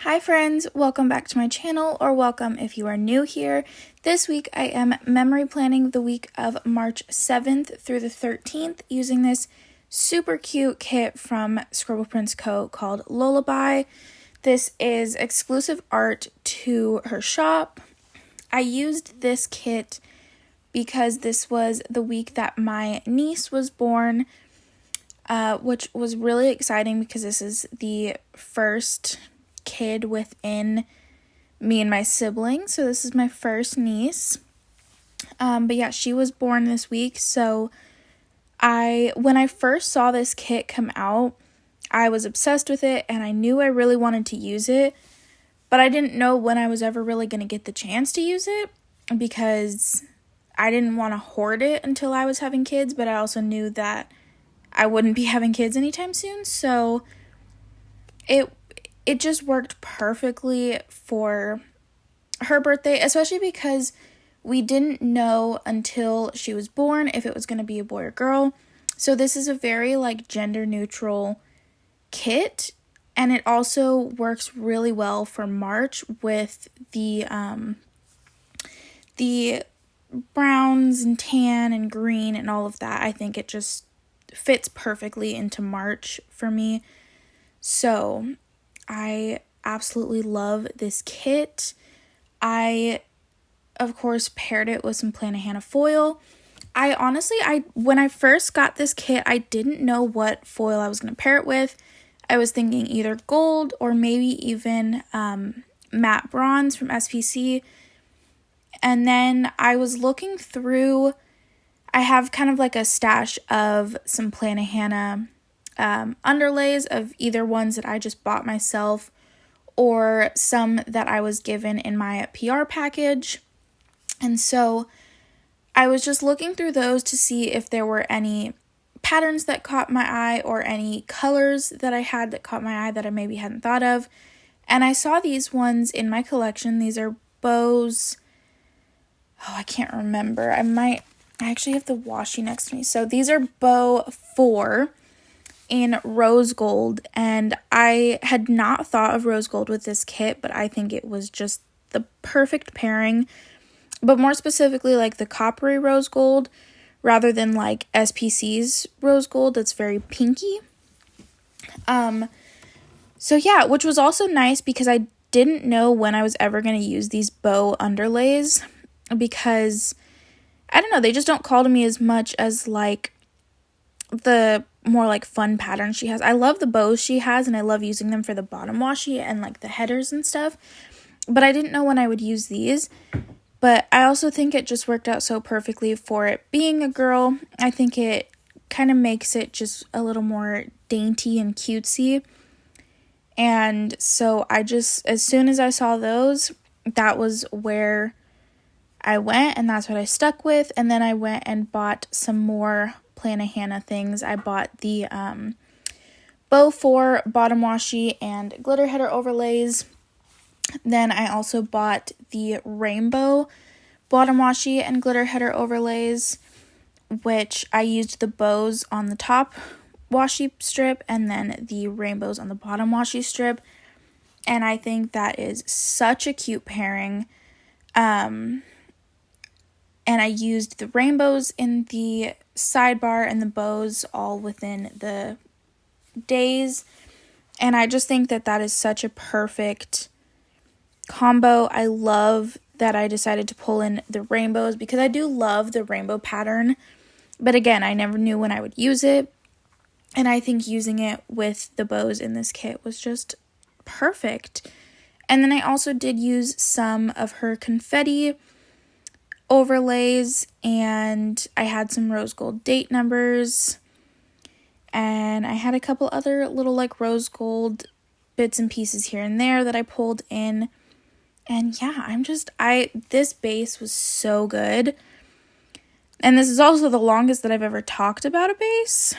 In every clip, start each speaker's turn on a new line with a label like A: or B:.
A: Hi friends, welcome back to my channel, or welcome if you are new here. This week I am memory planning the week of March 7th through the 13th using this super cute kit from ScribblePrintsCo called Lullaby. This is exclusive art to her shop. I used this kit because this was the week that my niece was born, which was really exciting because this is the first kid within me and my siblings, so this is my first niece. But yeah, she was born this week, so when I first saw this kit come out, I was obsessed with it and I knew I really wanted to use it, but I didn't know when I was ever really going to get the chance to use it because I didn't want to hoard it until I was having kids, but I also knew that I wouldn't be having kids anytime soon, so it just worked perfectly for her birthday, especially because we didn't know until she was born if it was going to be a boy or girl. So this is a very gender neutral kit, and it also works really well for March with the browns and tan and green and all of that. I think it just fits perfectly into March for me. So I absolutely love this kit. I, of course, paired it with some Plannahannah foil. When I first got this kit, I didn't know what foil I was going to pair it with. I was thinking either gold or maybe even matte bronze from SPC. And then I was looking through, I have kind of like a stash of some Plannahannah underlays of either ones that I just bought myself or some that I was given in my PR package. And so I was just looking through those to see if there were any patterns that caught my eye or any colors that I had that caught my eye that I maybe hadn't thought of. And I saw these ones in my collection. These are bows. Oh, I can't remember. I actually have the washi next to me. So these are bow 4 in rose gold, and I had not thought of rose gold with this kit, but I think it was just the perfect pairing, but more specifically the coppery rose gold rather than SPC's rose gold that's very pinky. So yeah, which was also nice because I didn't know when I was ever going to use these bow underlays because I don't know, they just don't call to me as much as the more fun patterns she has. I love the bows she has and I love using them for the bottom washi and the headers and stuff, but I didn't know when I would use these. But I also think it just worked out so perfectly for it being a girl. I think it kind of makes it just a little more dainty and cutesy. And so as soon as I saw those, that was where I went and that's what I stuck with. And then I went and bought some more Plannahannah things. I bought the bow 4 bottom washi and glitter header overlays. Then I also bought the rainbow bottom washi and glitter header overlays, which I used the bows on the top washi strip and then the rainbows on the bottom washi strip. And I think that is such a cute pairing. And I used the rainbows in the sidebar and the bows all within the days. And I just think that is such a perfect combo. I love that I decided to pull in the rainbows because I do love the rainbow pattern. But again, I never knew when I would use it. And I think using it with the bows in this kit was just perfect. And then I also did use some of her confetti overlays, and I had some rose gold date numbers, and I had a couple other little rose gold bits and pieces here and there that I pulled in. And yeah, this base was so good. And this is also the longest that I've ever talked about a base,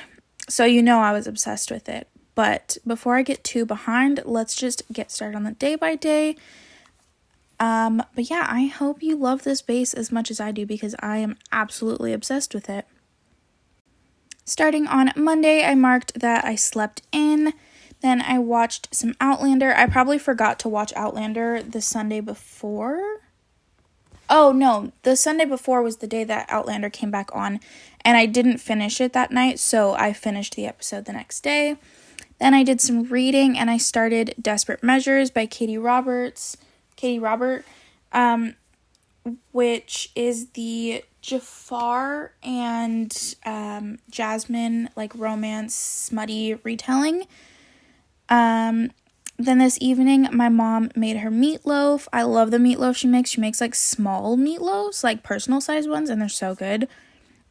A: so I was obsessed with it. But before I get too behind, let's just get started on the day by day. But yeah, I hope you love this base as much as I do because I am absolutely obsessed with it. Starting on Monday, I marked that I slept in. Then I watched some Outlander. I probably forgot to watch Outlander the Sunday before. Oh, no, the Sunday before was the day that Outlander came back on, and I didn't finish it that night, so I finished the episode the next day. Then I did some reading, and I started Desperate Measures by Katie Robert, which is the Jafar and Jasmine, like, romance, smutty retelling. Then this evening, my mom made her meatloaf. I love the meatloaf she makes. She makes, like, small meatloaves, like, personal-sized ones, and they're so good.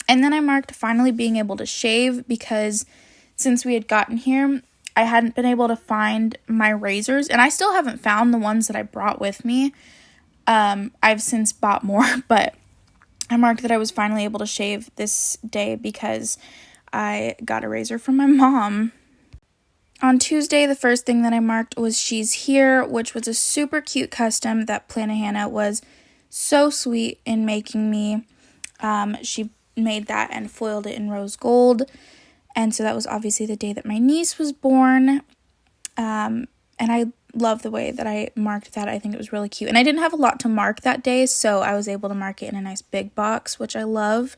A: And then I marked finally being able to shave, because since we had gotten here, I hadn't been able to find my razors, and I still haven't found the ones that I brought with me. I've since bought more, but I marked that I was finally able to shave this day because I got a razor from my mom. On Tuesday, the first thing that I marked was She's Here, which was a super cute custom that Plana Hannah was so sweet in making me. She made that and foiled it in rose gold. And so that was obviously the day that my niece was born. And I love the way that I marked that. I think it was really cute. And I didn't have a lot to mark that day, so I was able to mark it in a nice big box, which I love.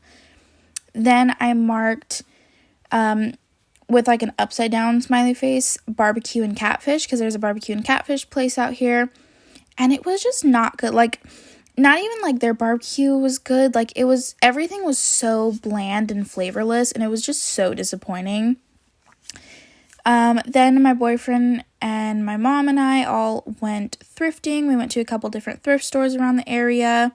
A: Then I marked with like an upside down smiley face, barbecue and catfish, because there's a barbecue and catfish place out here. And it was just not good. Like, not even like their barbecue was good. Like, everything was so bland and flavorless, and it was just so disappointing. Then my boyfriend and my mom and I all went thrifting. We went to a couple different thrift stores around the area.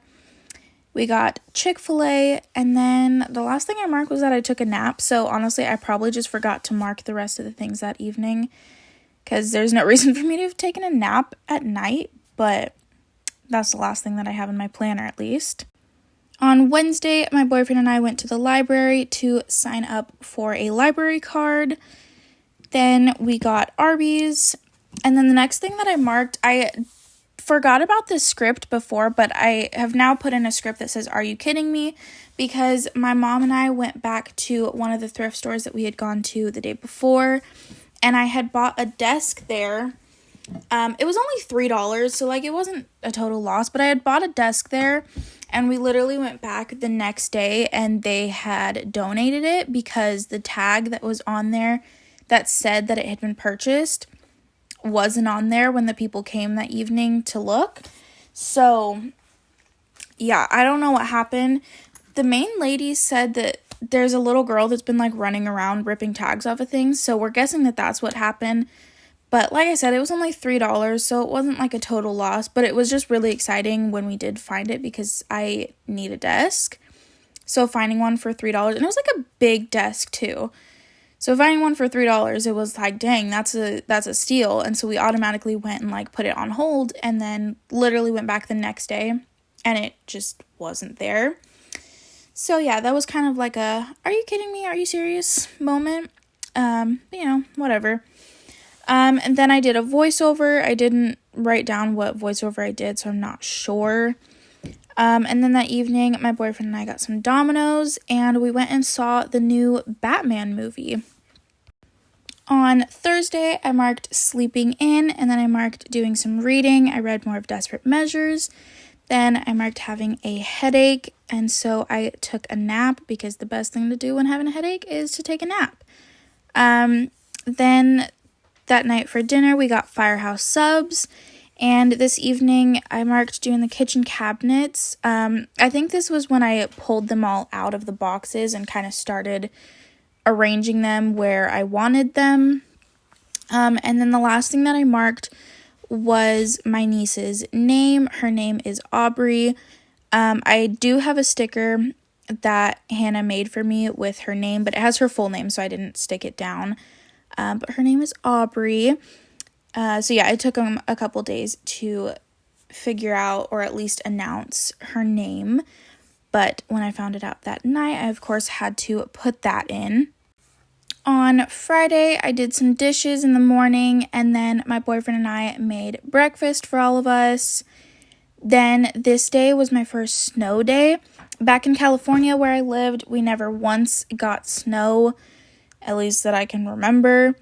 A: We got Chick-fil-A, and then the last thing I marked was that I took a nap. So honestly, I probably just forgot to mark the rest of the things that evening, because there's no reason for me to have taken a nap at night, but that's the last thing that I have in my planner, at least. On Wednesday, my boyfriend and I went to the library to sign up for a library card. Then we got Arby's, and then the next thing that I marked, I forgot about this script before, but I have now put in a script that says, "Are you kidding me?" Because my mom and I went back to one of the thrift stores that we had gone to the day before, and I had bought a desk there. It was only $3, so like it wasn't a total loss, but I had bought a desk there, and we literally went back the next day, and they had donated it because the tag that was on there that said that it had been purchased wasn't on there when the people came that evening to look. So yeah, I don't know what happened. The main lady said that there's a little girl that's been like running around ripping tags off of things, so we're guessing that that's what happened. But like I said, it was only $3, so it wasn't like a total loss, but it was just really exciting when we did find it because I need a desk. So finding one for $3, and it was like a big desk too. So finding one for $3, it was like, dang, that's a steal. And so we automatically went and like put it on hold, and then literally went back the next day, and it just wasn't there. So yeah, that was kind of like a, are you kidding me? Are you serious moment? Whatever. And then I did a voiceover. I didn't write down what voiceover I did, so I'm not sure. And then that evening, my boyfriend and I got some Domino's, and we went and saw the new Batman movie. On Thursday, I marked sleeping in, and then I marked doing some reading. I read more of Desperate Measures. Then I marked having a headache, and so I took a nap, because the best thing to do when having a headache is to take a nap. Then that night for dinner, we got Firehouse subs. And this evening, I marked doing the kitchen cabinets. I think this was when I pulled them all out of the boxes and kind of started arranging them where I wanted them. And then the last thing that I marked was my niece's name. Her name is Aubrey. I do have a sticker that Hannah made for me with her name, but it has her full name, so I didn't stick it down. But her name is Aubrey. So yeah, it took them a couple days to figure out, or at least announce, her name. But when I found it out that night, I of course had to put that in. On Friday, I did some dishes in the morning, and then my boyfriend and I made breakfast for all of us. Then this day was my first snow day. Back in California where I lived, we never once got snow, at least that I can remember.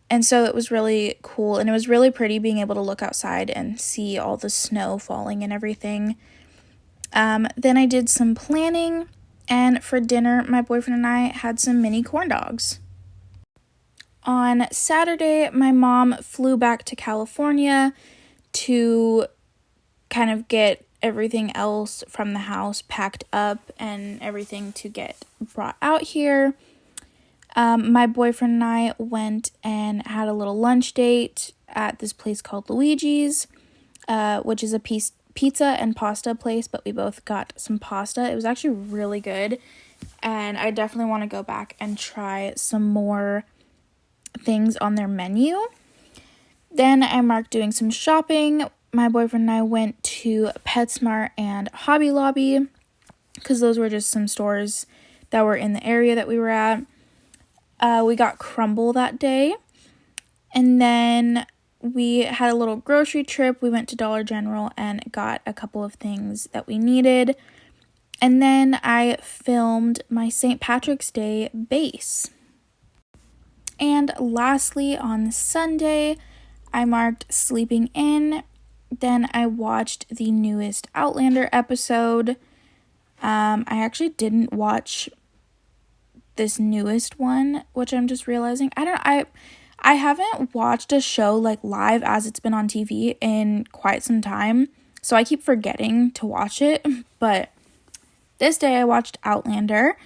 A: And so it was really cool, and it was really pretty being able to look outside and see all the snow falling and everything. Then I did some planning, and for dinner, my boyfriend and I had some mini corn dogs. On Saturday, my mom flew back to California to kind of get everything else from the house packed up and everything to get brought out here. My boyfriend and I went and had a little lunch date at this place called Luigi's, which is a pizza and pasta place, but we both got some pasta. It was actually really good, and I definitely want to go back and try some more things on their menu. Then I marked doing some shopping. My boyfriend and I went to PetSmart and Hobby Lobby because those were just some stores that were in the area that we were at. We got crumble that day, and then we had a little grocery trip. We went to Dollar General and got a couple of things that we needed, and then I filmed my St. Patrick's Day base. And lastly, on Sunday, I marked sleeping in. Then I watched the newest Outlander episode. I actually didn't watch this newest one, which I'm just realizing. I haven't watched a show like live as it's been on TV in quite some time, so I keep forgetting to watch it. But this day I watched Outlander.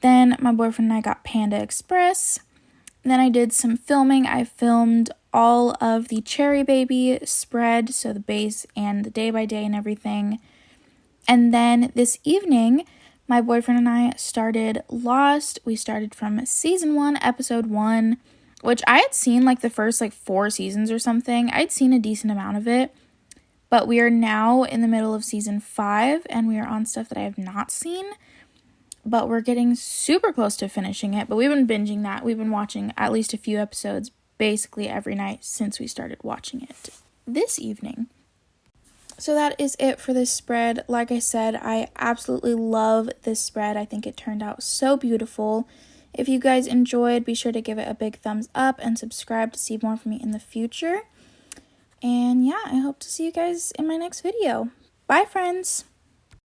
A: Then my boyfriend and I got Panda Express. Then I did some filming. I filmed all of the Cherry Baby spread, so the base and the day by day and everything. And then this evening, my boyfriend and I started Lost. We started from season 1, episode 1, which I had seen like the first 4 seasons or something. I'd seen a decent amount of it, but we are now in the middle of season 5, and we are on stuff that I have not seen, but we're getting super close to finishing it. But we've been binging that. We've been watching at least a few episodes basically every night since we started watching it this evening. So that is it for this spread. Like I said, I absolutely love this spread. I think it turned out so beautiful. If you guys enjoyed, be sure to give it a big thumbs up and subscribe to see more from me in the future. And yeah, I hope to see you guys in my next video. Bye, friends!